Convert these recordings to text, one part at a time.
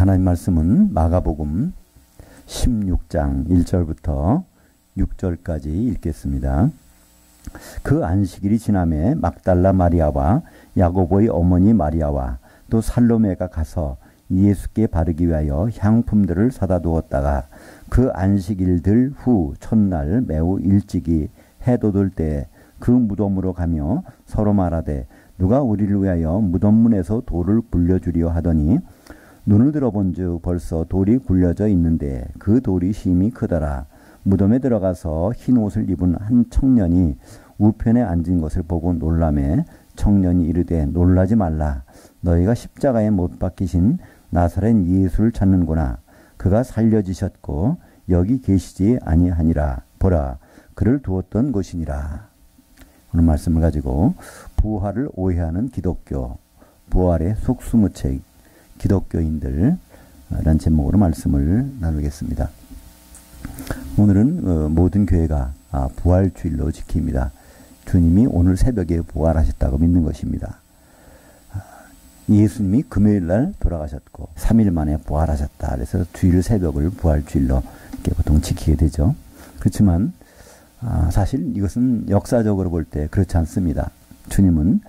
하나님 말씀은 마가복음 16장 1절부터 6절까지 읽겠습니다. 그 안식일이 지남에 막달라 마리아와 야고보의 어머니 마리아와 또 살로메가 가서 예수께 바르기 위하여 향품들을 사다 두었다가 그 안식일들 후 첫날 매우 일찍이 해 돋을 때 그 무덤으로 가며 서로 말하되 누가 우리를 위하여 무덤문에서 돌을 굴려주려 하더니 눈을 들어본즉 벌써 돌이 굴려져 있는데 그 돌이 심히 크더라. 무덤에 들어가서 흰 옷을 입은 한 청년이 우편에 앉은 것을 보고 놀라매 청년이 이르되 놀라지 말라. 너희가 십자가에 못 박히신 나사렛 예수를 찾는구나. 그가 살려지셨고 여기 계시지 아니하니라. 보라 그를 두었던 곳이니라. 오늘 말씀을 가지고 부활을 오해하는 기독교, 부활의 속수무책 기독교인들 라는 제목으로 말씀을 나누겠습니다. 오늘은 모든 교회가 부활주일로 지킵니다. 주님이 오늘 새벽에 부활하셨다고 믿는 것입니다. 예수님이 금요일날 돌아가셨고 3일 만에 부활하셨다. 그래서 주일 새벽을 부활주일로 이렇게 보통 지키게 되죠. 그렇지만 사실 이것은 역사적으로 볼 때 그렇지 않습니다. 주님은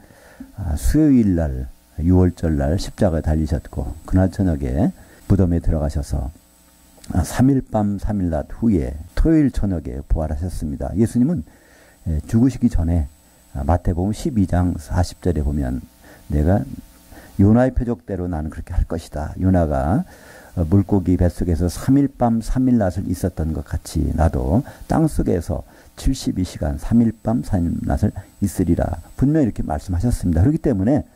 수요일날 6월절날 십자가에 달리셨고 그날 저녁에 무덤에 들어가셔서 3일 밤 3일 낮 후에 토요일 저녁에 부활하셨습니다. 예수님은 죽으시기 전에 마태복음 12장 40절에 보면 내가 요나의 표적대로 나는 그렇게 할 것이다. 요나가 물고기 뱃속에서 3일 밤 3일 낮을 있었던 것 같이 나도 땅속에서 72시간 3일 밤 3일 낮을 있으리라. 분명히 이렇게 말씀하셨습니다. 그렇기 때문에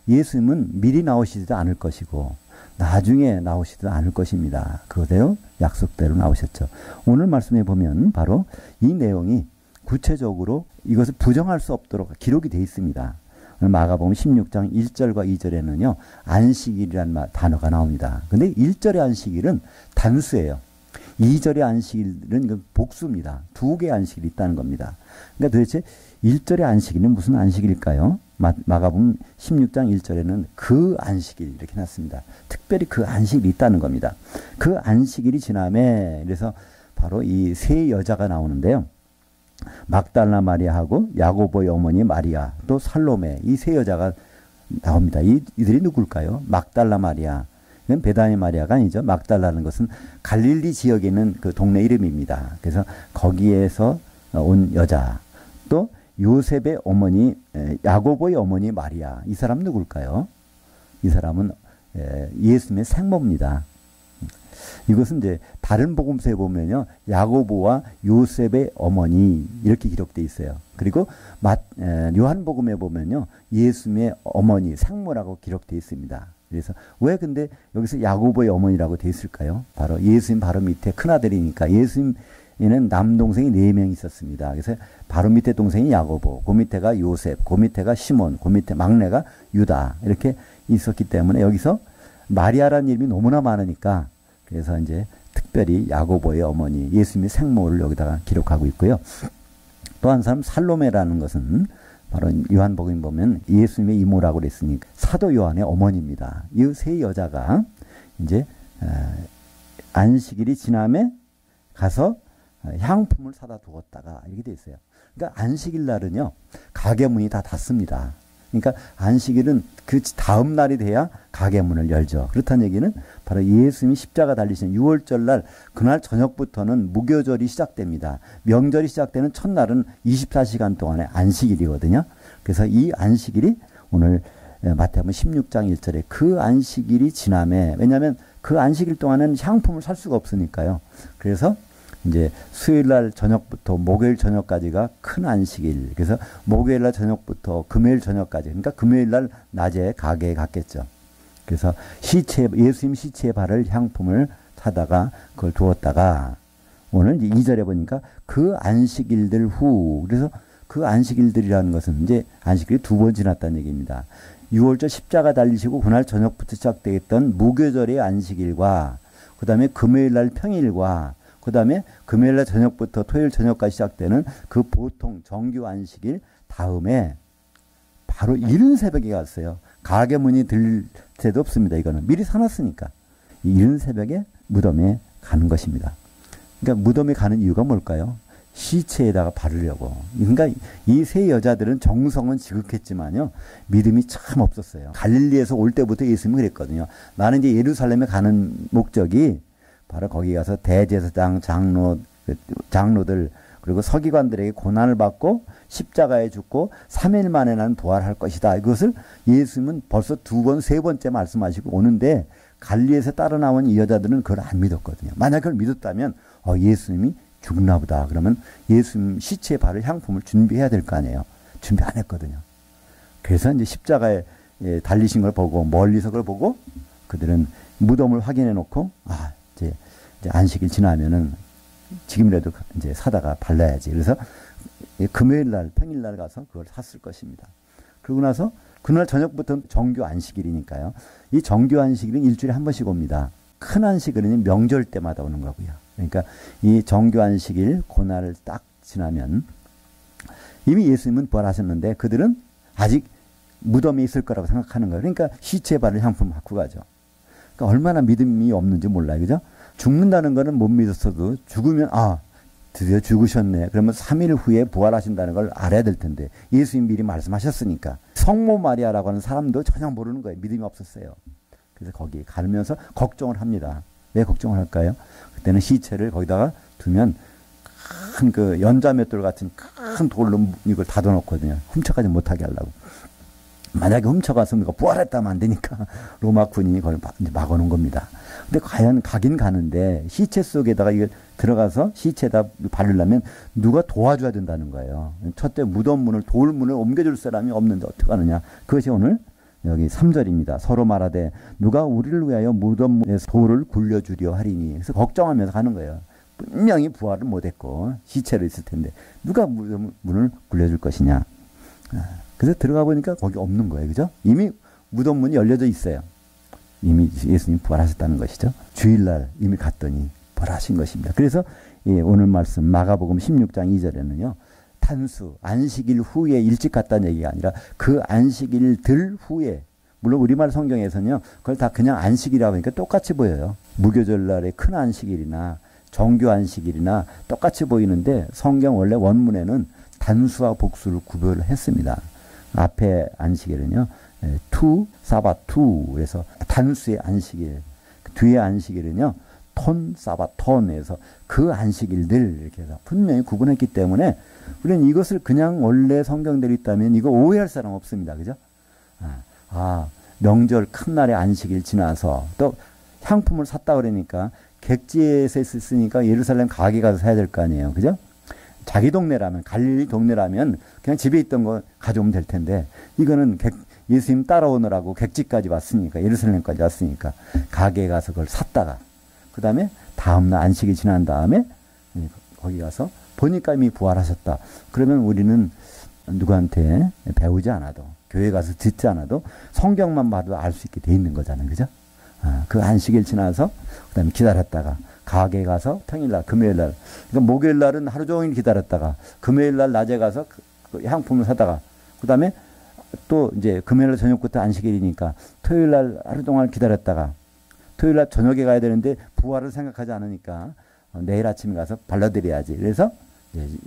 예수님은 미리 나오시지도 않을 것이고 나중에 나오시지도 않을 것입니다. 그대로 약속대로 나오셨죠. 오늘 말씀에 보면 바로 이 내용이 구체적으로 이것을 부정할 수 없도록 기록이 되어 있습니다. 마가복음 16장 1절과 2절에는요. 안식일이라는 단어가 나옵니다. 근데 1절의 안식일은 단수예요. 2절의 안식일은 복수입니다. 두 개의 안식일이 있다는 겁니다. 그러니까 도대체 1절의 안식일은 무슨 안식일일까요? 마가복음 16장 1절에는 그 안식일 이렇게 놨습니다. 특별히 그 안식일이 있다는 겁니다. 그 안식일이 지남에 그래서 바로 이 세 여자가 나오는데요. 막달라 마리아하고 야고보의 어머니 마리아 또 살로메 이 세 여자가 나옵니다. 이들이 누굴까요? 막달라 마리아 이건 베다니 마리아가 아니죠. 막달라는 것은 갈릴리 지역에 있는 그 동네 이름입니다. 그래서 거기에서 온 여자 또 요셉의 어머니 야고보의 어머니 마리아 이 사람 누굴까요? 이 사람은 예수님의 생모입니다. 이것은 이제 다른 복음서에 보면요. 야고보와 요셉의 어머니 이렇게 기록되어 있어요. 그리고 요한복음에 보면요. 예수님의 어머니 생모라고 기록되어 있습니다. 그래서 왜 근데 여기서 야고보의 어머니라고 되어 있을까요? 바로 예수님 바로 밑에 큰아들이니까 예수님에는 남동생이 4명 있었습니다. 그래서 바로 밑에 동생이 야고보, 그 밑에가 요셉, 그 밑에가 시몬, 그 밑에 막내가 유다 이렇게 있었기 때문에 여기서 마리아라는 이름이 너무나 많으니까 그래서 이제 특별히 야고보의 어머니 예수님의 생모를 여기다가 기록하고 있고요. 또 한 사람 살로메라는 것은 바로 요한복음 보면 예수님의 이모라고 그랬으니까 사도 요한의 어머니입니다. 이 세 여자가 이제 안식일이 지남에 가서 향품을 사다 두었다가 이렇게 돼 있어요. 그러니까 안식일 날은요 가게 문이 다 닫습니다. 그러니까 안식일은 그 다음 날이 돼야 가게 문을 열죠. 그렇다는 얘기는 바로 예수님이 십자가 달리신 6월절 날 그날 저녁부터는 무교절이 시작됩니다. 명절이 시작되는 첫날은 24시간 동안의 안식일이거든요. 그래서 이 안식일이 오늘 마태복음 16장 1절에 그 안식일이 지남에 왜냐하면 그 안식일 동안은 향품을 살 수가 없으니까요. 그래서 이제 수요일날 저녁부터 목요일 저녁까지가 큰 안식일. 그래서 목요일날 저녁부터 금요일 저녁까지. 그러니까 금요일날 낮에 가게에 갔겠죠. 그래서 예수님 시체에 바를 향품을 사다가 그걸 두었다가 오늘 이제 2절에 보니까 그 안식일들 후. 그래서 그 안식일들이라는 것은 이제 안식일이 2번 지났다는 얘기입니다. 6월절 십자가 달리시고 그날 저녁부터 시작되었던 무교절의 안식일과 그 다음에 금요일날 평일과 그 다음에 금요일날 저녁부터 토요일 저녁까지 시작되는 그 보통 정규 안식일 다음에 바로 이른 새벽에 갔어요. 가게 문이 들 새도 없습니다. 이거는 미리 사놨으니까. 이른 새벽에 무덤에 가는 것입니다. 그러니까 무덤에 가는 이유가 뭘까요? 시체에다가 바르려고. 그러니까 이 세 여자들은 정성은 지극했지만요, 믿음이 참 없었어요. 갈릴리에서 올 때부터 예수님이 그랬거든요. 나는 이제 예루살렘에 가는 목적이 바로 거기 가서 대제사장, 장로들, 그리고 서기관들에게 고난을 받고 십자가에 죽고 3일 만에 나는 부활할 것이다. 이것을 예수님은 벌써 2번, 3번째 말씀하시고 오는데, 갈릴리에서 따라 나온 이 여자들은 그걸 안 믿었거든요. 만약 그걸 믿었다면 예수님이 죽나 보다. 그러면 예수님 시체에 바를 향품을 준비해야 될 거 아니에요. 준비 안 했거든요. 그래서 이제 십자가에 달리신 걸 보고, 멀리서 그걸 보고, 그들은 무덤을 확인해 놓고, 이제 안식일 지나면은 지금이라도 이제 사다가 발라야지. 그래서 금요일 날, 평일 날 가서 그걸 샀을 것입니다. 그러고 나서 그날 저녁부터는 정규 안식일이니까요. 이 정규 안식일은 일주일에 한 번씩 옵니다. 큰 안식일은 명절 때마다 오는 거고요. 그러니까 이 정규 안식일 그날을 딱 지나면 이미 예수님은 부활하셨는데 그들은 아직 무덤에 있을 거라고 생각하는 거예요. 그러니까 시체에 바를 향품을 갖고 가죠. 그러니까 얼마나 믿음이 없는지 몰라요. 그죠? 죽는다는 거는 못 믿었어도 죽으면 드디어 죽으셨네. 그러면 3일 후에 부활하신다는 걸 알아야 될 텐데 예수님 미리 말씀하셨으니까. 성모 마리아라고 하는 사람도 전혀 모르는 거예요. 믿음이 없었어요. 그래서 거기에 가면서 걱정을 합니다. 왜 걱정을 할까요? 그때는 시체를 거기다가 두면 큰 그 연자맷돌 같은 큰 돌로 이걸 닫아놓거든요. 훔쳐가지 못하게 하려고. 만약에 훔쳐가서 누가 부활했다면 안 되니까 로마군이 그걸 막아놓은 겁니다. 근데 과연 가긴 가는데 시체 속에다가 이걸 들어가서 시체에다 바르려면 누가 도와줘야 된다는 거예요. 첫째 무덤문을, 돌문을 옮겨줄 사람이 없는데 어떡하느냐. 그것이 오늘 여기 3절입니다. 서로 말하되 누가 우리를 위하여 무덤문에서 돌을 굴려주려 하리니. 그래서 걱정하면서 가는 거예요. 분명히 부활을 못했고 시체로 있을 텐데 누가 무덤문을 굴려줄 것이냐. 그래서 들어가 보니까 거기 없는 거예요. 그죠? 이미 무덤문이 열려져 있어요. 이미 예수님 부활하셨다는 것이죠. 주일날 이미 갔더니 부활하신 것입니다. 그래서 오늘 말씀 마가복음 16장 2절에는요. 탄수, 안식일 후에 일찍 갔다는 얘기가 아니라 그 안식일들 후에, 물론 우리말 성경에서는요. 그걸 다 그냥 안식이라고 하니까 똑같이 보여요. 무교절날의 큰 안식일이나 정규 안식일이나 똑같이 보이는데 성경 원래 원문에는 단수와 복수를 구별을 했습니다. 앞에 안식일은요. 투, 사바투. 그래서 단수의 안식일. 뒤에 안식일은요. 톤, 사바톤에서 그 안식일들 이렇게 해서 분명히 구분했기 때문에 우리는 이것을 그냥 원래 성경대로 있다면 이거 오해할 사람 없습니다. 그죠? 명절 큰 날의 안식일 지나서 또 향품을 샀다 그러니까 객지에서 있으니까 예루살렘 가게 가서 사야 될 거 아니에요. 그죠? 자기 동네라면, 갈릴리 동네라면 그냥 집에 있던 거 가져오면 될 텐데 이거는 예수님 따라오느라고 객지까지 왔으니까, 예루살렘까지 왔으니까 가게에 가서 그걸 샀다가 그 다음에 다음날 안식이 지난 다음에 거기 가서 보니까 이미 부활하셨다. 그러면 우리는 누구한테 배우지 않아도, 교회 가서 듣지 않아도 성경만 봐도 알 수 있게 돼 있는 거잖아요. 그죠? 그 안식일 지나서 그 다음에 기다렸다가 가게에 가서 평일날, 금요일날, 그러니까 목요일날은 하루 종일 기다렸다가 금요일날 낮에 가서 그 향품을 사다가 그 다음에 또 이제 금요일날 저녁부터 안식일이니까 토요일날 하루 동안 기다렸다가 토요일날 저녁에 가야 되는데 부활을 생각하지 않으니까 내일 아침에 가서 발라드려야지. 그래서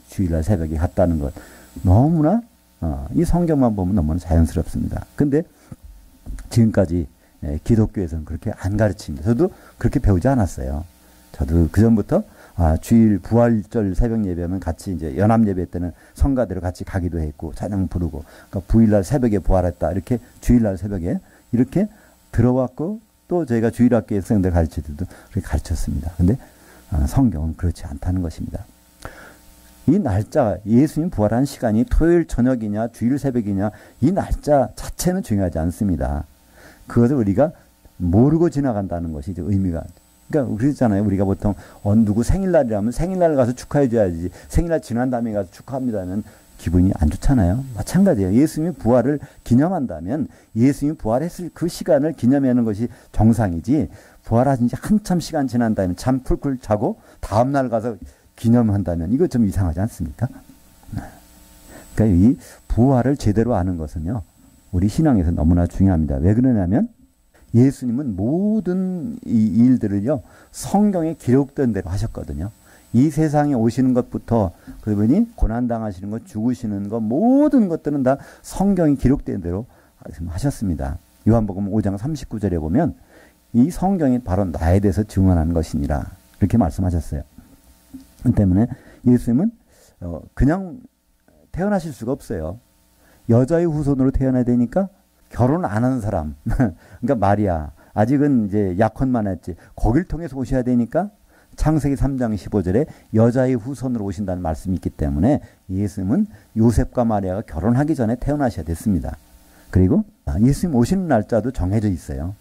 주일날 새벽에 갔다는 것. 너무나 이 성경만 보면 너무나 자연스럽습니다. 근데 지금까지 기독교에서는 그렇게 안 가르칩니다. 저도 그렇게 배우지 않았어요. 저도 그전부터 주일 부활절 새벽 예배하면 같이 이제 연합 예배 때는 성가대로 같이 가기도 했고 찬양 부르고, 그러니까 부일날 새벽에 부활했다 이렇게 주일날 새벽에 이렇게 들어왔고, 또 저희가 주일학교에 학생들 가르칠 때도 그렇게 가르쳤습니다. 근데 성경은 그렇지 않다는 것입니다. 이 날짜, 예수님 부활한 시간이 토요일 저녁이냐 주일 새벽이냐 이 날짜 자체는 중요하지 않습니다. 그것을 우리가 모르고 지나간다는 것이 이제 의미가. 그러니까 그러잖아요. 우리가 보통 누구 생일날이라면 생일날 가서 축하해 줘야지, 생일날 지난 다음에 가서 축하합니다면 기분이 안 좋잖아요. 마찬가지예요. 예수님이 부활을 기념한다면 예수님이 부활했을 그 시간을 기념하는 것이 정상이지, 부활하신 지 한참 시간 지난 다음에 잠 풀풀 자고 다음날 가서 기념한다면 이거 좀 이상하지 않습니까? 그러니까 이 부활을 제대로 아는 것은요, 우리 신앙에서 너무나 중요합니다. 왜 그러냐면 예수님은 모든 이 일들을요, 성경에 기록된 대로 하셨거든요. 이 세상에 오시는 것부터 그분이 고난당하시는 것, 죽으시는 것, 모든 것들은 다 성경이 기록된 대로 하셨습니다. 요한복음 5장 39절에 보면 이 성경이 바로 나에 대해서 증언하는 것이니라 이렇게 말씀하셨어요. 그 때문에 예수님은 그냥 태어나실 수가 없어요. 여자의 후손으로 태어나야 되니까 결혼 안 하는 사람, 그러니까 마리아, 아직은 이제 약혼만 했지, 거길 통해서 오셔야 되니까 창세기 3장 15절에 여자의 후손으로 오신다는 말씀이 있기 때문에 예수님은 요셉과 마리아가 결혼하기 전에 태어나셔야 됐습니다. 그리고 예수님 오시는 날짜도 정해져 있어요.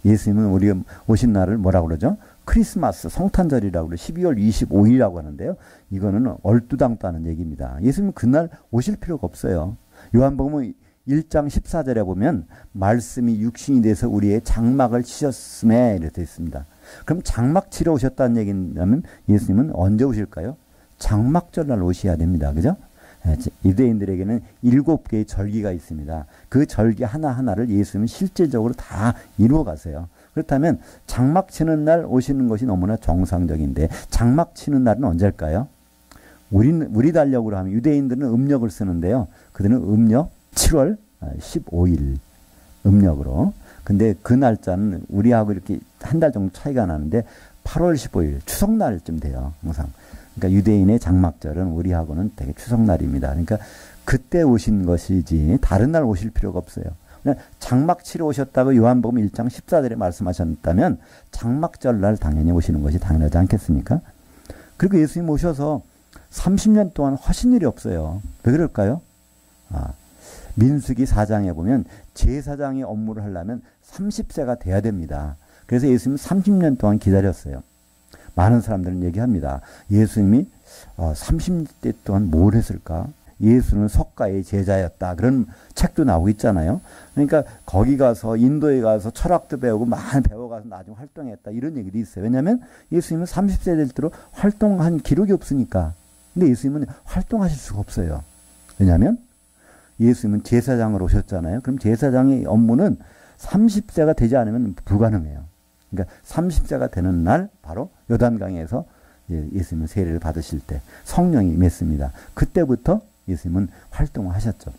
예수님은 우리가 오신 날을 뭐라고 그러죠? 크리스마스, 성탄절이라고 그래요. 12월 25일이라고 하는데요. 이거는 얼두당도 하는 얘기입니다. 예수님은 그날 오실 필요가 없어요. 요한복음 1장 14절에 보면 말씀이 육신이 돼서 우리의 장막을 치셨음에 이렇게 되어 있습니다. 그럼 장막 치러 오셨다는 얘기냐면 예수님은 언제 오실까요? 장막절날 오셔야 됩니다. 그죠? 유대인들에게는 7개의 절기가 있습니다. 그 절기 하나하나를 예수님은 실질적으로 다 이루어 가세요. 그렇다면 장막 치는 날 오시는 것이 너무나 정상적인데 장막 치는 날은 언제일까요? 우리 달력으로 하면 유대인들은 음력을 쓰는데요. 그들은 음력 7월 15일 음력으로. 근데 그 날짜는 우리하고 이렇게 한 달 정도 차이가 나는데 8월 15일 추석날쯤 돼요. 항상. 그러니까 유대인의 장막절은 우리하고는 되게 추석날입니다. 그러니까 그때 오신 것이지 다른 날 오실 필요가 없어요. 그냥 장막 치러 오셨다고 요한복음 1장 14절에 말씀하셨다면 장막절날 당연히 오시는 것이 당연하지 않겠습니까? 그리고 예수님 오셔서 30년 동안 하신 일이 없어요. 왜 그럴까요? 민수기 4장에 보면 제사장의 업무를 하려면 30세가 돼야 됩니다. 그래서 예수님은 30년 동안 기다렸어요. 많은 사람들은 얘기합니다. 예수님이 30대 동안 뭘 했을까? 예수는 석가의 제자였다. 그런 책도 나오고 있잖아요. 그러니까 거기 가서 인도에 가서 철학도 배우고 많이 배워가서 나중에 활동했다. 이런 얘기도 있어요. 왜냐하면 예수님은 30세 될 때로 활동한 기록이 없으니까. 근데 예수님은 활동하실 수가 없어요. 왜냐하면 예수님은 제사장으로 오셨잖아요. 그럼 제사장의 업무는 30세가 되지 않으면 불가능해요. 그러니까 30세가 되는 날 바로 요단강에서 예수님은 세례를 받으실 때 성령이 임했습니다. 그때부터 예수님은 활동을 하셨죠.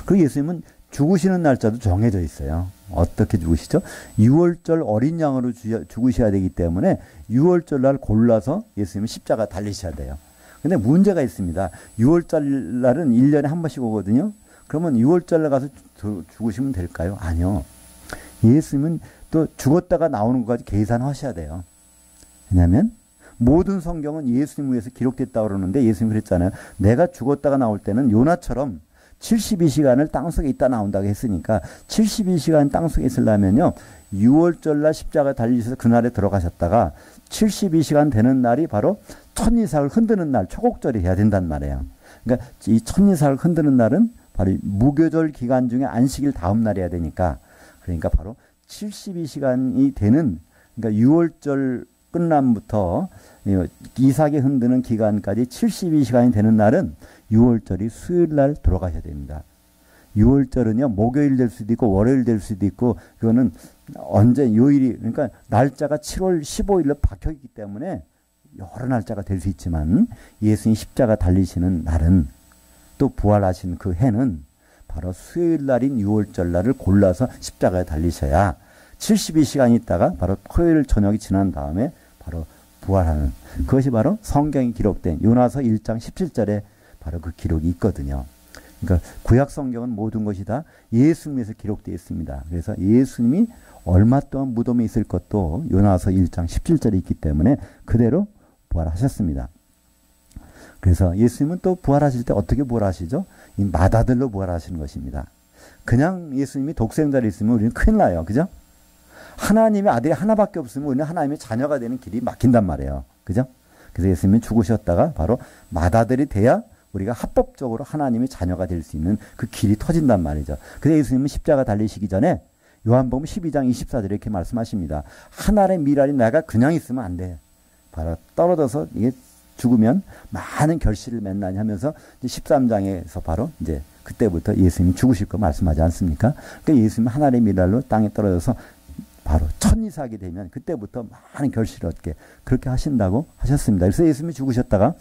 그리고 예수님은 죽으시는 날짜도 정해져 있어요. 어떻게 죽으시죠? 6월절 어린 양으로 죽으셔야 되기 때문에 6월절 날 골라서 예수님은 십자가 달리셔야 돼요. 근데 문제가 있습니다. 6월절 날은 1년에 한 번씩 오거든요. 그러면 6월절 날 가서 죽으시면 될까요? 아니요. 예수님은 또 죽었다가 나오는 것까지 계산하셔야 돼요. 왜냐하면 모든 성경은 예수님을 위해서 기록됐다고 그러는데 예수님이 그랬잖아요. 내가 죽었다가 나올 때는 요나처럼 72시간을 땅속에 있다 나온다고 했으니까 72시간 땅속에 있으려면요. 6월절 날 십자가 달리셔서 그날에 들어가셨다가 72시간 되는 날이 바로 천이삭을 흔드는 날, 초곡절이 해야 된단 말이에요. 그러니까 이 천이삭을 흔드는 날은 바로 무교절 기간 중에 안식일 다음 날이어야 되니까 그러니까 바로 72시간이 되는 그러니까 6월절 끝남부터 이삭이 흔드는 기간까지 72시간이 되는 날은 6월절이 수요일 날 돌아가셔야 됩니다. 6월절은요, 목요일 될 수도 있고, 월요일 될 수도 있고, 그거는 언제, 요일이, 그러니까 날짜가 7월 15일로 박혀 있기 때문에 여러 날짜가 될 수 있지만, 예수님 십자가 달리시는 날은 또 부활하신 그 해는 바로 수요일 날인 6월절 날을 골라서 십자가에 달리셔야 72시간 있다가 바로 토요일 저녁이 지난 다음에 바로 부활하는 그것이 바로 성경이 기록된 요나서 1장 17절에 바로 그 기록이 있거든요. 그러니까 구약 성경은 모든 것이 다 예수님에서 기록되어 있습니다. 그래서 예수님이 얼마 동안 무덤에 있을 것도 요나서 1장 17절에 있기 때문에 그대로 부활하셨습니다. 그래서 예수님은 또 부활하실 때 어떻게 부활하시죠? 이 맏아들로 부활하시는 것입니다. 그냥 예수님이 독생자로 있으면 우리는 큰일 나요. 그죠? 하나님의 아들이 하나밖에 없으면 우리는 하나님의 자녀가 되는 길이 막힌단 말이에요. 그죠? 그래서 예수님이 죽으셨다가 바로 맏아들이 돼야 우리가 합법적으로 하나님의 자녀가 될 수 있는 그 길이 터진단 말이죠. 그래서 예수님은 십자가 달리시기 전에 요한복음 12장 24절에 이렇게 말씀하십니다. 하늘의 미랄이 내가 그냥 있으면 안 돼. 바로 떨어져서 이게 죽으면 많은 결실을 맺나니 하면서 13장에서 바로 이제 그때부터 예수님이 죽으실 거 말씀하지 않습니까? 그러니까 예수님은 하늘의 미랄로 땅에 떨어져서 바로 천이삭이 되면 그때부터 많은 결실을 얻게 그렇게 하신다고 하셨습니다. 그래서 예수님이 죽으셨다가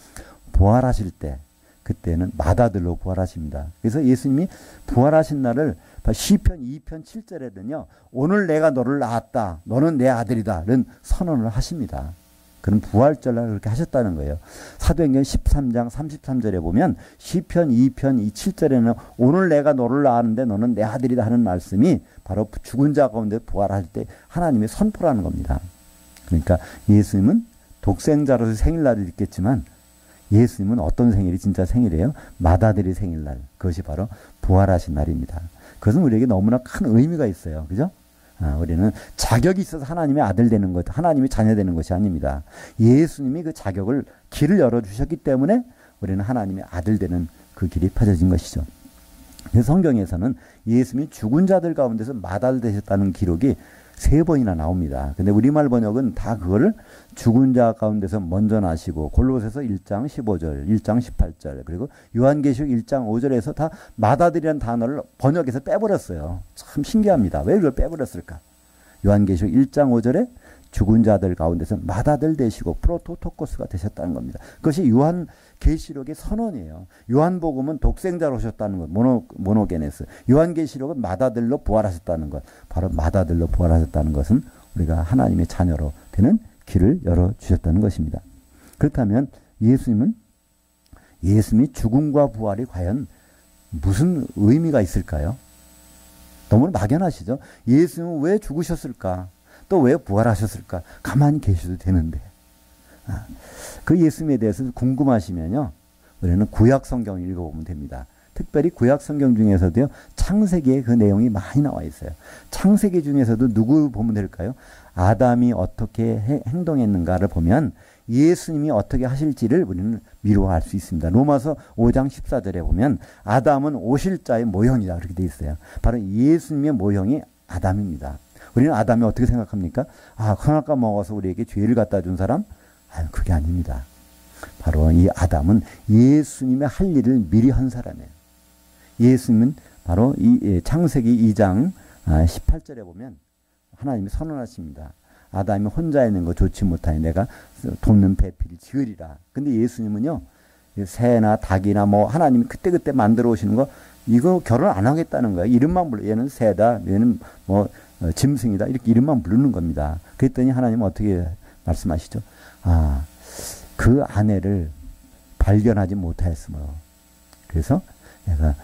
부활하실 때 그때는 맏아들로 부활하십니다. 그래서 예수님이 부활하신 날을 시편 2편 7절에는요. 오늘 내가 너를 낳았다. 너는 내 아들이다. 이런 선언을 하십니다. 그런 부활절날 그렇게 하셨다는 거예요. 사도행전 13장 33절에 보면 시편 2편 7절에는 오늘 내가 너를 낳았는데 너는 내 아들이다 하는 말씀이 바로 죽은 자 가운데 부활할 때 하나님의 선포라는 겁니다. 그러니까 예수님은 독생자로서 생일날을 있겠지만 예수님은 어떤 생일이 진짜 생일이에요? 맏아들이 생일날. 그것이 바로 부활하신 날입니다. 그것은 우리에게 너무나 큰 의미가 있어요. 그죠? 우리는 자격이 있어서 하나님의 아들 되는 것, 하나님의 자녀 되는 것이 아닙니다. 예수님이 그 자격을, 길을 열어주셨기 때문에 우리는 하나님의 아들 되는 그 길이 펴져진 것이죠. 그래서 성경에서는 예수님이 죽은 자들 가운데서 맏아들 되셨다는 기록이 3번이나 나옵니다. 근데 우리말 번역은 다 그거를 죽은 자 가운데서 먼저 나시고 골로새서 1장 15절, 1장 18절, 그리고 요한계시록 1장 5절에서 다 맏아들이라는 단어를 번역해서 빼버렸어요. 참 신기합니다. 왜 이걸 빼버렸을까? 요한계시록 1장 5절에 죽은 자들 가운데서 맏아들 되시고 프로토토코스가 되셨다는 겁니다. 그것이 요한계시록의 선언이에요. 요한복음은 독생자로 오셨다는 것, 모노게네스. 요한계시록은 맏아들로 부활하셨다는 것. 바로 맏아들로 부활하셨다는 것은 우리가 하나님의 자녀로 되는 길을 열어주셨다는 것입니다. 그렇다면 예수님이 죽음과 부활이 과연 무슨 의미가 있을까요? 너무 막연하시죠? 예수님은 왜 죽으셨을까? 또 왜 부활하셨을까? 가만히 계셔도 되는데. 그 예수님에 대해서 궁금하시면요. 우리는 구약 성경을 읽어보면 됩니다. 특별히 구약 성경 중에서도요. 창세기에 그 내용이 많이 나와 있어요. 창세기 중에서도 누구 보면 될까요? 아담이 어떻게 행동했는가를 보면 예수님이 어떻게 하실지를 우리는 미루어 알 수 있습니다. 로마서 5장 14절에 보면 아담은 오실 자의 모형이다. 그렇게 되어 있어요. 바로 예수님의 모형이 아담입니다. 우리는 아담이 어떻게 생각합니까? 선악과 먹어서 우리에게 죄를 갖다 준 사람? 그게 아닙니다. 바로 이 아담은 예수님의 할 일을 미리 한 사람이에요. 예수님은 바로 이 창세기 2장 18절에 보면 하나님이 선언하십니다. 아담이 혼자 있는 거 좋지 못하니 내가 돕는 배필을 지으리라. 근데 예수님은요, 새나 닭이나 하나님이 그때그때 만들어 오시는 거, 이거 결혼 안 하겠다는 거예요. 이름만 불러. 얘는 새다, 얘는 짐승이다. 이렇게 이름만 부르는 겁니다. 그랬더니 하나님은 어떻게 말씀하시죠? 그 아내를 발견하지 못하였으므로. 그래서 내가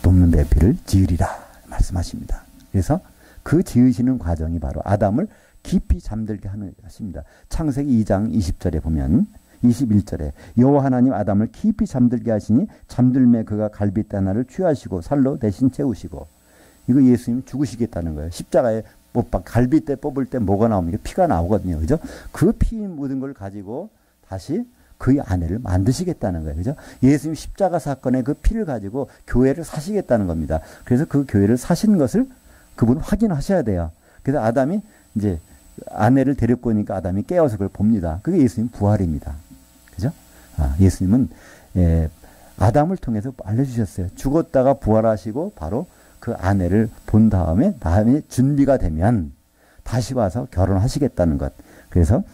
돕는 배필을 지으리라 말씀하십니다. 그래서 그 지으시는 과정이 바로 아담을 깊이 잠들게 하십니다. 창세기 2장 20절에 보면 21절에 여호와 하나님 아담을 깊이 잠들게 하시니 잠들매 그가 갈빗대 하나를 취하시고 살로 대신 채우시고. 이거 예수님 죽으시겠다는 거예요. 십자가에 갈빗대 뽑을 때 뭐가 나옵니까? 피가 나오거든요. 그죠? 그 피 묻은 걸 가지고 다시 그의 아내를 만드시겠다는 거예요. 그죠? 예수님 십자가 사건의 그 피를 가지고 교회를 사시겠다는 겁니다. 그래서 그 교회를 사신 것을 그분은 확인하셔야 돼요. 그래서 아담이 이제 아내를 데리고 오니까 아담이 깨어서 그걸 봅니다. 그게 예수님 부활입니다. 그죠? 예수님은 아담을 통해서 알려주셨어요. 죽었다가 부활하시고 바로 그 아내를 본 다음에 준비가 되면 다시 와서 결혼하시겠다는 것. 그래서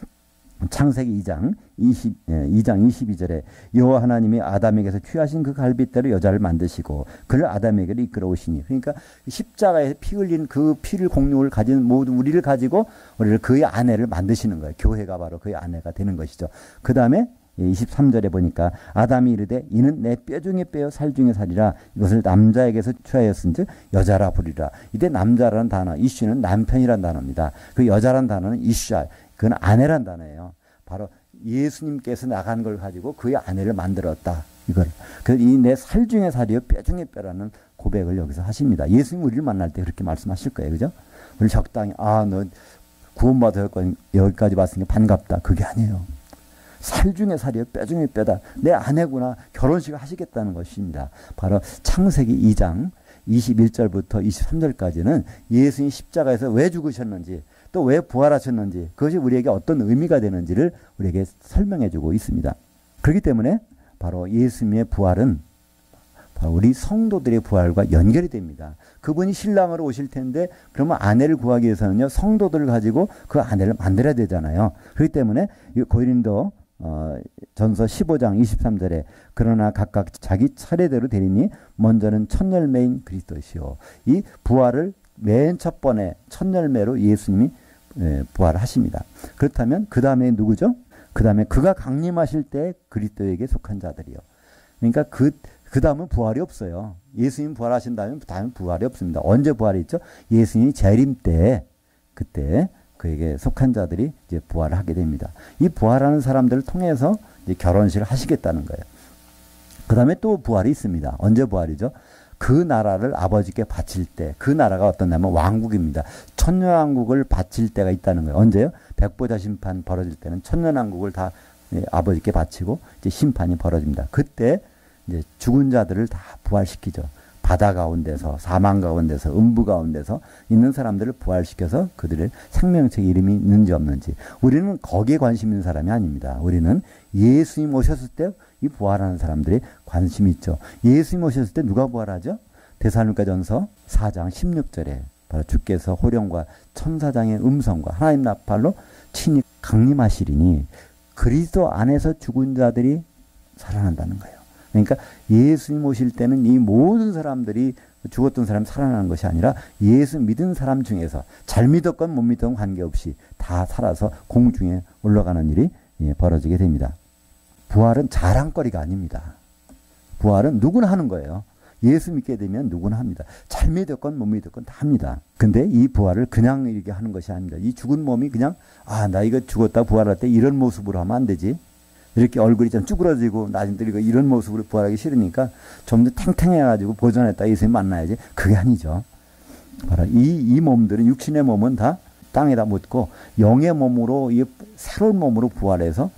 창세기 2장 22절에 여호와 하나님이 아담에게서 취하신 그 갈빗대로 여자를 만드시고 그를 아담에게로 이끌어 오시니. 그러니까 십자가에 피 흘린 그 피를 공육을 가진 모든 우리를 가지고 우리를 그의 아내를 만드시는 거예요. 교회가 바로 그의 아내가 되는 것이죠. 그 다음에 23절에 보니까 아담이 이르되 이는 내 뼈 중에 뼈요 살 중에 살이라 이것을 남자에게서 취하였은즉 여자라 부리라. 이때 남자라는 단어, 이슈는 남편이란 단어입니다. 그 여자란 단어는 이슈야. 그건 아내란 단어예요. 바로 예수님께서 나간 걸 가지고 그의 아내를 만들었다. 이걸. 그래서 이 내 살 중에 살이요 뼈 중에 뼈라는 고백을 여기서 하십니다. 예수님 우리를 만날 때 그렇게 말씀하실 거예요. 그죠? 우리 적당히 너 구원받아 여기까지 왔으니까 반갑다. 그게 아니에요. 살 중에 살이요 뼈 중에 뼈다. 내 아내구나. 결혼식을 하시겠다는 것입니다. 바로 창세기 2장 21절부터 23절까지는 예수님 십자가에서 왜 죽으셨는지 또 왜 부활하셨는지 그것이 우리에게 어떤 의미가 되는지를 우리에게 설명해 주고 있습니다. 그렇기 때문에 바로 예수님의 부활은 우리 성도들의 부활과 연결이 됩니다. 그분이 신랑으로 오실 텐데 그러면 아내를 구하기 위해서는요, 성도들을 가지고 그 아내를 만들어야 되잖아요. 그렇기 때문에 고린도 전서 15장 23절에 그러나 각각 자기 차례대로 되리니 먼저는 첫 열매인 그리스도시요. 이 부활을 맨 첫 번에 첫 열매로 예수님이 부활하십니다. 그렇다면 그 다음에 누구죠? 그 다음에 그가 강림하실 때 그리스도에게 속한 자들이요. 그러니까 그 다음은 부활이 없어요. 예수님 부활하신 다음에 부활이 없습니다. 언제 부활이 있죠? 예수님이 재림 때, 그때 그에게 속한 자들이 이제 부활을 하게 됩니다. 이 부활하는 사람들을 통해서 이제 결혼식을 하시겠다는 거예요. 그 다음에 또 부활이 있습니다. 언제 부활이죠? 그 나라를 아버지께 바칠 때, 그 나라가 어떤 나라면 왕국입니다. 천년왕국을 바칠 때가 있다는 거예요. 언제요? 백보자 심판 벌어질 때는 천년왕국을 다 아버지께 바치고 이제 심판이 벌어집니다. 그때 이제 죽은 자들을 다 부활시키죠. 바다 가운데서, 사망 가운데서, 음부 가운데서 있는 사람들을 부활시켜서 그들의 생명체 이름이 있는지 없는지. 우리는 거기에 관심 있는 사람이 아닙니다. 우리는 예수님 오셨을 때 이 부활하는 사람들이 관심이 있죠. 예수님 오셨을 때 누가 부활하죠? 데살로니가전서 4장 16절에 바로 주께서 호령과 천사장의 음성과 하나님 나팔로 친히 강림하시리니 그리스도 안에서 죽은 자들이 살아난다는 거예요. 그러니까 예수님 오실 때는 이 모든 사람들이 죽었던 사람이 살아나는 것이 아니라 예수 믿은 사람 중에서 잘 믿었건 못 믿었건 관계없이 다 살아서 공중에 올라가는 일이 벌어지게 됩니다. 부활은 자랑거리가 아닙니다. 부활은 누구나 하는 거예요. 예수 믿게 되면 누구나 합니다. 잘 믿었건 못 믿었건 다 합니다. 근데 이 부활을 그냥 이렇게 하는 것이 아닙니다. 이 죽은 몸이 그냥 나 이거 죽었다 부활할 때 이런 모습으로 하면 안 되지. 이렇게 얼굴이 좀 쭈그러지고 나중 들이고 이런 모습으로 부활하기 싫으니까 좀 더 탱탱해가지고 보존했다 예수님 만나야지. 그게 아니죠. 바로 이 몸들은 육신의 몸은 다 땅에다 묻고 영의 몸으로 이 새로운 몸으로 부활해서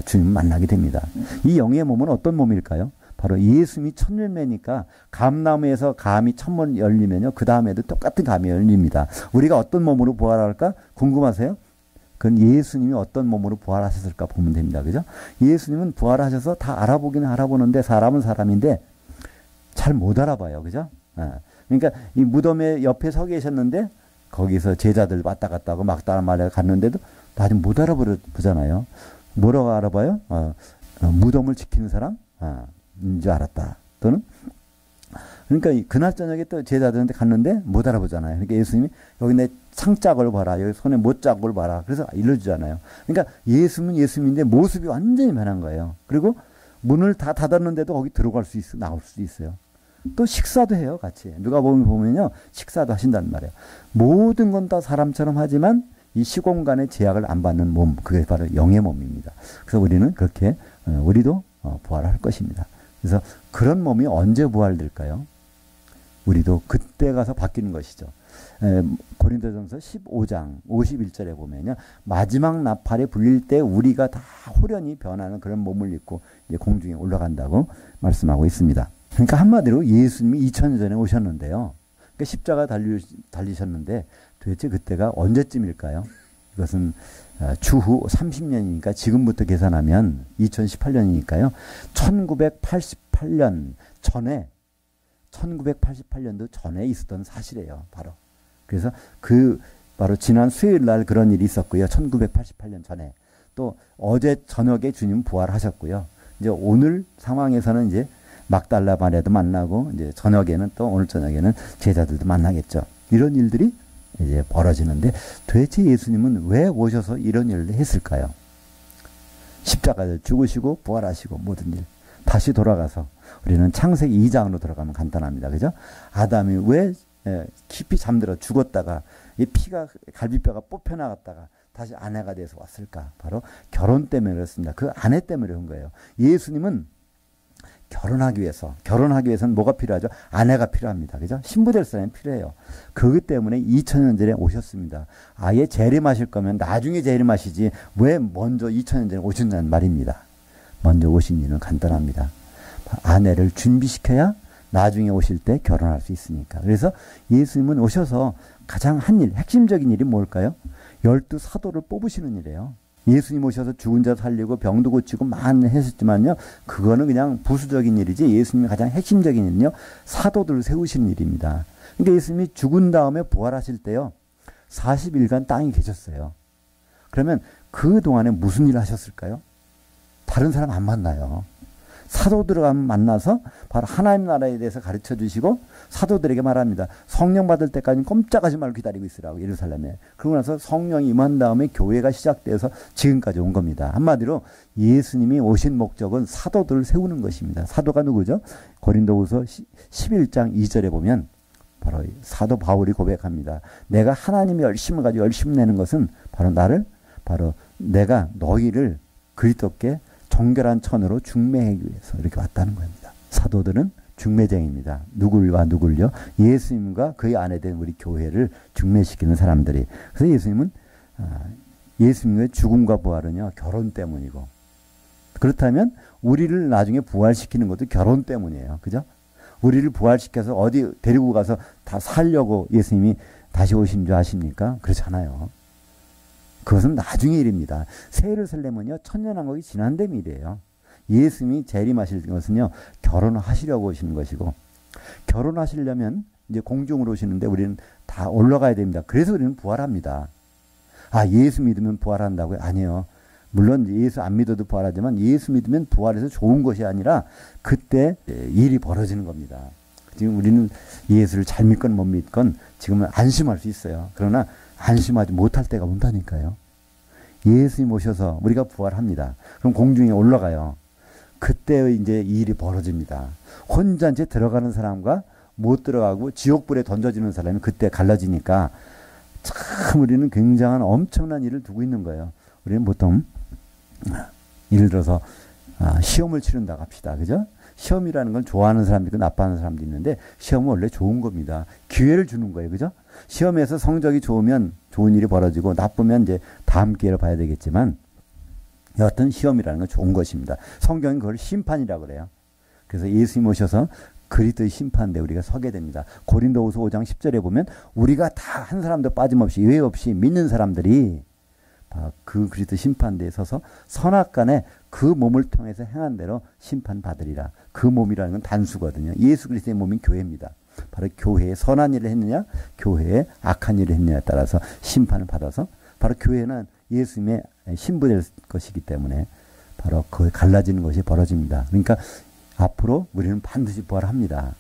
주님 만나게 됩니다. 이 영의 몸은 어떤 몸일까요? 바로 예수님이 첫 열매니까 감나무에서 감이 첫번 열리면요. 그 다음에도 똑같은 감이 열립니다. 우리가 어떤 몸으로 부활할까? 궁금하세요? 그건 예수님이 어떤 몸으로 부활하셨을까 보면 됩니다. 그죠? 예수님은 부활하셔서 다 알아보기는 알아보는데 사람은 사람인데 잘 못 알아봐요. 그죠? 그러니까 이 무덤에 옆에 서 계셨는데 거기서 제자들 왔다 갔다 하고 막다른 말에 갔는데도 아직 못 알아보잖아요. 뭐라고 알아봐요? 무덤을 지키는 사람? 인 줄 알았다. 또는 그러니까 그날 저녁에 또 제자들한테 갔는데 못 알아보잖아요. 그러니까 예수님이 여기 내 상짝을 봐라. 여기 손에 못자국을 봐라. 그래서 일러주잖아요. 그러니까 예수는 예수님인데 모습이 완전히 변한 거예요. 그리고 문을 다 닫았는데도 거기 들어갈 수 있어, 나올 수도 있어요. 또 식사도 해요, 같이. 누가 보면요, 식사도 하신단 말이에요. 모든 건 다 사람처럼 하지만 이 시공간의 제약을 안 받는 몸, 그게 바로 영의 몸입니다. 그래서 우리는 그렇게 우리도 부활할 것입니다. 그래서 그런 몸이 언제 부활될까요? 우리도 그때 가서 바뀌는 것이죠. 고린도전서 15장 51절에 보면요. 마지막 나팔이 불릴 때 우리가 다 호련히 변하는 그런 몸을 입고 이제 공중에 올라간다고 말씀하고 있습니다. 그러니까 한마디로 예수님이 2000년 전에 오셨는데요. 그러니까 십자가 달리셨는데 도대체 그때가 언제쯤일까요? 이것은 추후 30년이니까 지금부터 계산하면 2018년이니까요. 1988년 전에 1988년도 전에 있었던 사실이에요. 바로. 그래서 바로 지난 수요일 날 그런 일이 있었고요. 1988년 전에. 또 어제 저녁에 주님 부활하셨고요. 이제 오늘 상황에서는 이제 막달라 마리아도 만나고 이제 저녁에는 또 오늘 저녁에는 제자들도 만나겠죠. 이런 일들이 이제 벌어지는데 도대체 예수님은 왜 오셔서 이런 일을 했을까요? 십자가에 죽으시고 부활하시고 모든 일. 다시 돌아가서 우리는 창세기 2장으로 들어가면 간단합니다. 그죠? 아담이 왜 깊이 잠들어 죽었다가 이 피가 갈비뼈가 뽑혀 나갔다가 다시 아내가 돼서 왔을까? 바로 결혼 때문에 그렇습니다. 그 아내 때문에 그런 거예요. 예수님은 결혼하기 위해서는 뭐가 필요하죠? 아내가 필요합니다. 그죠? 신부될 사람이 필요해요. 그것 때문에 2000년 전에 오셨습니다. 아예 재림하실 거면 나중에 재림하시지 왜 먼저 2000년 전에 오셨냐는 말입니다. 먼저 오신 이유는 간단합니다. 아내를 준비시켜야 나중에 오실 때 결혼할 수 있으니까. 그래서 예수님은 오셔서 가장 한 일, 핵심적인 일이 뭘까요? 12 사도를 뽑으시는 일이에요. 예수님 오셔서 죽은 자 살리고 병도 고치고 많이 했었지만요. 그거는 그냥 부수적인 일이지 예수님이 가장 핵심적인 일은요. 사도들을 세우시는 일입니다. 그러니까 예수님이 죽은 다음에 부활하실 때요. 40일간 땅에 계셨어요. 그러면 그 동안에 무슨 일을 하셨을까요? 다른 사람 안 만나요. 사도들을 만나서 바로 하나님 나라에 대해서 가르쳐 주시고 사도들에게 말합니다. 성령 받을 때까지 꼼짝하지 말고 기다리고 있으라고 예루살렘에. 그러고 나서 성령이 임한 다음에 교회가 시작돼서 지금까지 온 겁니다. 한마디로 예수님이 오신 목적은 사도들을 세우는 것입니다. 사도가 누구죠? 고린도후서 11장 2절에 보면 바로 사도 바울이 고백합니다. 내가 하나님의 열심을 가지고 열심 내는 것은 바로 내가 너희를 그리스도께 정결한 천으로 중매하기 위해서 이렇게 왔다는 겁니다. 사도들은 중매쟁입니다. 누굴요? 예수님과 그의 아내 된 우리 교회를 중매시키는 사람들이. 그래서 예수님의 죽음과 부활은요, 결혼 때문이고, 그렇다면 우리를 나중에 부활시키는 것도 결혼 때문이에요. 그죠? 우리를 부활시켜서 어디 데리고 가서 다 살려고 예수님이 다시 오신 줄 아십니까? 그렇잖아요. 그것은 나중의 일입니다. 새 예루살렘은요, 천년왕국이 지난 데 일이에요. 예수님이 재림하실 것은요, 결혼하시려고 오시는 것이고, 결혼하시려면 이제 공중으로 오시는데 우리는 다 올라가야 됩니다. 그래서 우리는 부활합니다. 아, 예수 믿으면 부활한다고요? 아니요. 물론 예수 안 믿어도 부활하지만 예수 믿으면 부활해서 좋은 것이 아니라 그때 일이 벌어지는 겁니다. 지금 우리는 예수를 잘 믿건 못 믿건 지금은 안심할 수 있어요. 그러나 안심하지 못할 때가 온다니까요. 예수님 오셔서 우리가 부활합니다. 그럼 공중에 올라가요. 그때 이제 이 일이 벌어집니다. 혼자 이제 들어가는 사람과 못 들어가고 지옥불에 던져지는 사람이 그때 갈라지니까 참 우리는 굉장한 엄청난 일을 두고 있는 거예요. 우리는 보통 예를 들어서 시험을 치른다고 합시다. 그죠? 시험이라는 건 좋아하는 사람도 있고 나빠하는 사람도 있는데 시험은 원래 좋은 겁니다. 기회를 주는 거예요. 그죠? 시험에서 성적이 좋으면 좋은 일이 벌어지고 나쁘면 이제 다음 기회를 봐야 되겠지만 여하튼 시험이라는 건 좋은 것입니다. 성경은 그걸 심판이라고 그래요. 그래서 예수님 오셔서 그리스도의 심판대에 우리가 서게 됩니다. 고린도후서 5장 10절에 보면 우리가 다 한 사람도 빠짐없이 예외 없이 믿는 사람들이 그 그리스도 심판대에 서서 선악간에 그 몸을 통해서 행한 대로 심판받으리라. 그 몸이라는 건 단수거든요. 예수 그리스도의 몸인 교회입니다. 바로 교회에 선한 일을 했느냐 교회에 악한 일을 했느냐에 따라서 심판을 받아서 바로 교회는 예수님의 신부될 것이기 때문에 바로 그 갈라지는 것이 벌어집니다. 그러니까 앞으로 우리는 반드시 부활합니다.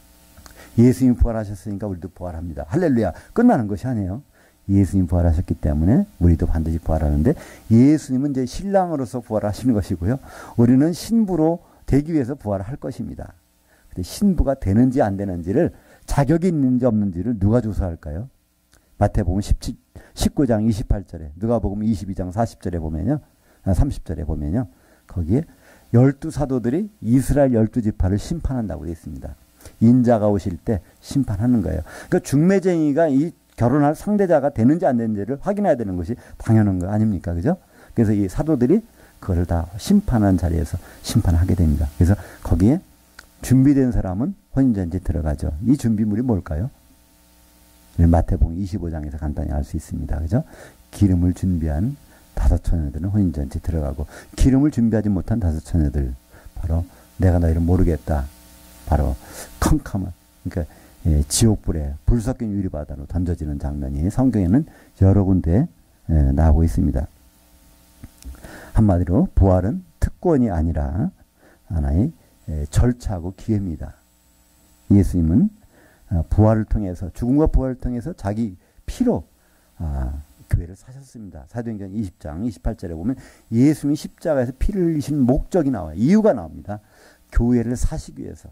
예수님이 부활하셨으니까 우리도 부활합니다. 할렐루야. 끝나는 것이 아니에요. 예수님 부활하셨기 때문에 우리도 반드시 부활하는데 예수님은 이제 신랑으로서 부활하시는 것이고요. 우리는 신부로 되기 위해서 부활할 것입니다. 근데 신부가 되는지 안 되는지를 자격이 있는지 없는지를 누가 조사할까요? 마태복음 19장 28절에 누가복음 22장 40절에 보면요. 30절에 보면요. 거기에 12사도들이 이스라엘 12지파를 심판한다고 되어 있습니다. 인자가 오실 때 심판하는 거예요. 그러니까 중매쟁이가 이 결혼할 상대자가 되는지 안 되는지를 확인해야 되는 것이 당연한 거 아닙니까? 그죠? 그래서 이 사도들이 그걸 다 심판하는 자리에서 심판하게 됩니다. 그래서 거기에 준비된 사람은 혼인잔치에 들어가죠. 이 준비물이 뭘까요? 마태복음 25장에서 간단히 알 수 있습니다. 그죠? 기름을 준비한 5 처녀들은 혼인잔치에 들어가고 기름을 준비하지 못한 5 처녀들 바로 내가 너희를 모르겠다. 바로 캄캄한 그러니까 지옥불에 불 섞인 유리바다로 던져지는 장면이 성경에는 여러 군데 나오고 있습니다. 한마디로 부활은 특권이 아니라 하나의 절차하고 기회입니다. 예수님은 부활을 통해서 죽음과 부활을 통해서 자기 피로 교회를 사셨습니다. 사도행전 20장 28절에 보면 예수님이 십자가에서 피를 흘리신 목적이 나와요. 이유가 나옵니다. 교회를 사시기 위해서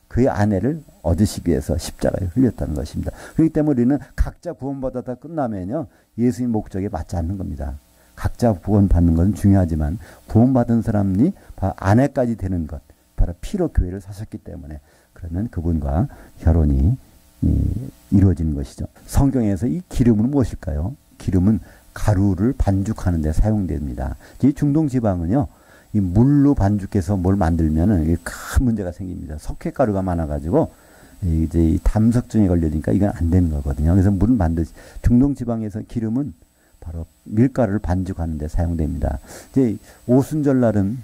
그의 아내를 얻으시기 위해서 십자가에 흘렸다는 것입니다. 그렇기 때문에 우리는 각자 구원받았다 끝나면요. 예수님 목적에 맞지 않는 겁니다. 각자 구원받는 것은 중요하지만 구원받은 사람이 바로 아내까지 되는 것 바로 피로 교회를 사셨기 때문에 그러면 그분과 결혼이 이루어지는 것이죠. 성경에서 이 기름은 무엇일까요? 기름은 가루를 반죽하는 데 사용됩니다. 이 중동 지방은요. 이 물로 반죽해서 뭘 만들면은 큰 문제가 생깁니다. 석회가루가 많아가지고 이제 이 담석증에 걸려니까 이건 안 되는 거거든요. 그래서 물은 반드시 중동 지방에서 기름은 바로 밀가루를 반죽하는 데 사용됩니다. 이제 오순절날은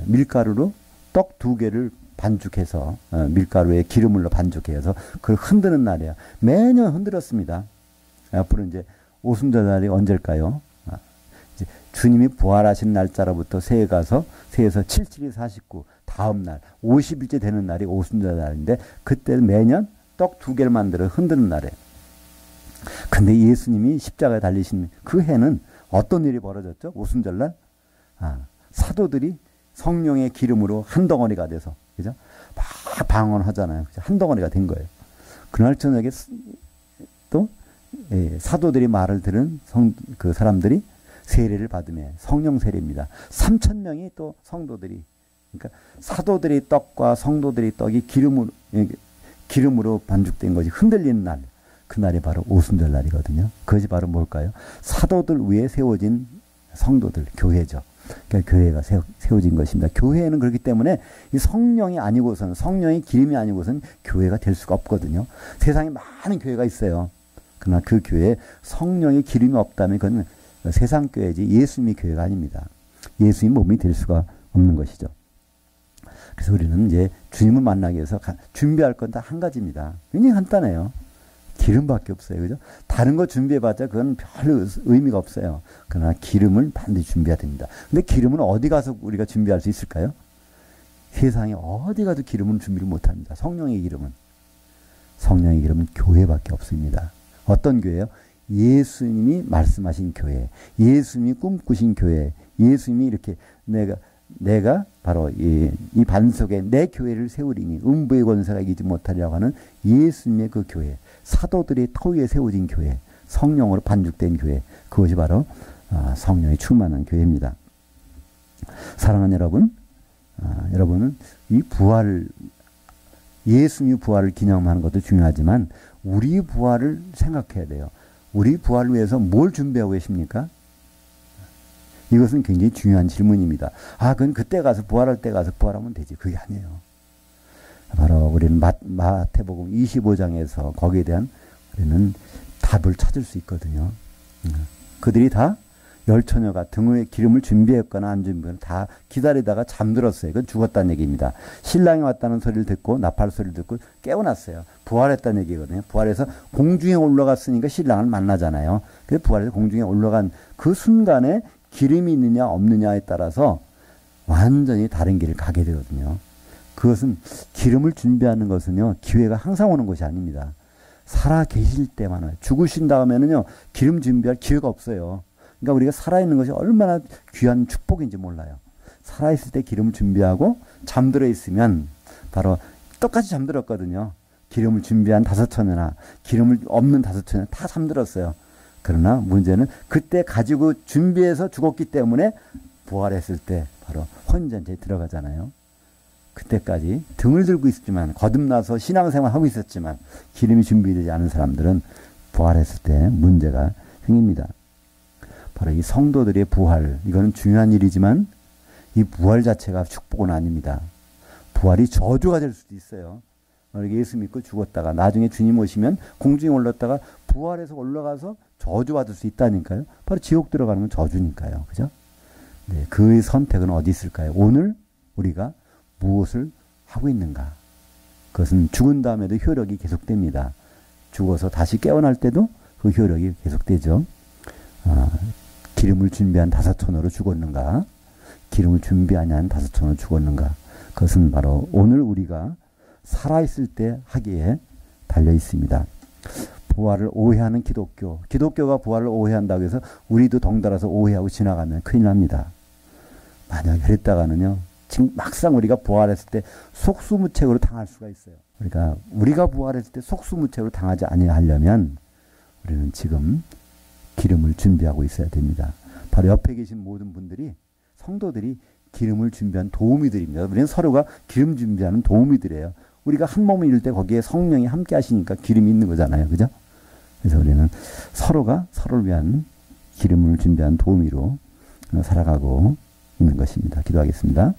밀가루로 떡 2개를 반죽해서 밀가루에 기름을 넣어 반죽해서 그걸 흔드는 날이에요. 매년 흔들었습니다. 앞으로 이제 오순절날이 언제일까요? 이제 주님이 부활하신 날짜로부터 새해에서 77이 49 다음 날 50일째 되는 날이 오순절날인데 그때 매년 떡 2개를 만들어 흔드는 날이에요. 근데 예수님이 십자가에 달리신 그 해는 어떤 일이 벌어졌죠? 오순절날 사도들이 성령의 기름으로 한 덩어리가 돼서 그죠? 막 방언하잖아요. 한 덩어리가 된 거예요. 그날 저녁에 또 사도들이 말을 들은 그 사람들이 세례를 받으며 성령 세례입니다. 3,000명이 또 성도들이 그러니까 사도들이 떡과 성도들이 떡이 기름으로 반죽된 것이 흔들리는 날. 그날이 바로 오순절 날이거든요. 그것이 바로 뭘까요? 사도들 위에 세워진 성도들, 교회죠. 그러니까 교회가 세워진 것입니다. 교회는 그렇기 때문에 이 성령이 아니고서는 성령의 기름이 아니고서는 교회가 될 수가 없거든요. 세상에 많은 교회가 있어요. 그러나 그 교회에 성령의 기름이 없다면 그건 세상 교회지 예수님의 교회가 아닙니다. 예수님 몸이 될 수가 없는 것이죠. 그래서 우리는 이제 주님을 만나기 위해서 준비할 건 다 한 가지입니다. 굉장히 간단해요. 기름밖에 없어요. 그죠? 다른 거 준비해봤자 그건 별 의미가 없어요. 그러나 기름을 반드시 준비해야 됩니다. 근데 기름은 어디 가서 우리가 준비할 수 있을까요? 세상에 어디 가도 기름은 준비를 못합니다. 성령의 기름은 교회밖에 없습니다. 어떤 교회요? 예수님이 말씀하신 교회, 예수님이 꿈꾸신 교회, 예수님이 이렇게 내가 바로 이 반석에 내 교회를 세우리니 음부의 권세가 이기지 못하리라고 하는 예수님의 그 교회, 사도들의 터 위에 세워진 교회, 성령으로 반죽된 교회, 그것이 바로 성령이 충만한 교회입니다. 사랑하는 여러분, 여러분은 이 부활, 예수님의 부활을 기념하는 것도 중요하지만 우리 부활을 생각해야 돼요. 우리 부활을 위해서 뭘 준비하고 계십니까? 이것은 굉장히 중요한 질문입니다. 그건 그때 가서 부활할 때 가서 부활하면 되지. 그게 아니에요. 바로 우리는 마태복음 25장에서 거기에 대한 우리는 답을 찾을 수 있거든요. 그들이 다 열처녀가 등에 기름을 준비했거나 안 준비했거나 다 기다리다가 잠들었어요. 그건 죽었다는 얘기입니다. 신랑이 왔다는 소리를 듣고 나팔 소리를 듣고 깨어났어요. 부활했다는 얘기거든요. 부활해서 공중에 올라갔으니까 신랑을 만나잖아요. 그래서 부활해서 공중에 올라간 그 순간에 기름이 있느냐 없느냐에 따라서 완전히 다른 길을 가게 되거든요. 그것은 기름을 준비하는 것은요. 기회가 항상 오는 것이 아닙니다. 살아 계실 때만 와요. 죽으신 다음에는요. 기름 준비할 기회가 없어요. 그러니까 우리가 살아있는 것이 얼마나 귀한 축복인지 몰라요. 살아있을 때 기름을 준비하고 잠들어 있으면 바로 똑같이 잠들었거든요. 기름을 준비한 5처녀나 기름을 없는 5처녀 다 잠들었어요. 그러나 문제는 그때 가지고 준비해서 죽었기 때문에 부활했을 때 바로 혼전체에 들어가잖아요. 그때까지 등을 들고 있었지만 거듭나서 신앙생활하고 있었지만 기름이 준비되지 않은 사람들은 부활했을 때 문제가 생깁니다. 바로 이 성도들의 부활, 이거는 중요한 일이지만 이 부활 자체가 축복은 아닙니다. 부활이 저주가 될 수도 있어요. 예수 믿고 죽었다가 나중에 주님 오시면 공중에 올랐다가 부활해서 올라가서 저주받을 수 있다니까요. 바로 지옥 들어가는 건 저주니까요. 그죠? 네, 그의 선택은 어디 있을까요? 오늘 우리가 무엇을 하고 있는가? 그것은 죽은 다음에도 효력이 계속됩니다. 죽어서 다시 깨어날 때도 그 효력이 계속되죠. 기름을 준비한 5처녀로 죽었는가? 기름을 준비하지 않은 5처녀로 죽었는가? 그것은 바로 오늘 우리가 살아있을 때 하기에 달려 있습니다. 부활을 오해하는 기독교가 부활을 오해한다고 해서 우리도 덩달아서 오해하고 지나가면 큰일 납니다. 만약 그랬다가는요, 지금 막상 우리가 부활했을 때 속수무책으로 당할 수가 있어요. 그러니까 우리가 부활했을 때 속수무책으로 당하지 아니하려면 우리는 지금 기름을 준비하고 있어야 됩니다. 바로 옆에 계신 모든 분들이 성도들이 기름을 준비한 도우미들입니다. 우리는 서로가 기름 준비하는 도우미들이에요. 우리가 한 몸을 이룰 때 거기에 성령이 함께 하시니까 기름이 있는 거잖아요. 그죠? 그래서 우리는 서로가 서로를 위한 기름을 준비한 도우미로 살아가고 있는 것입니다. 기도하겠습니다.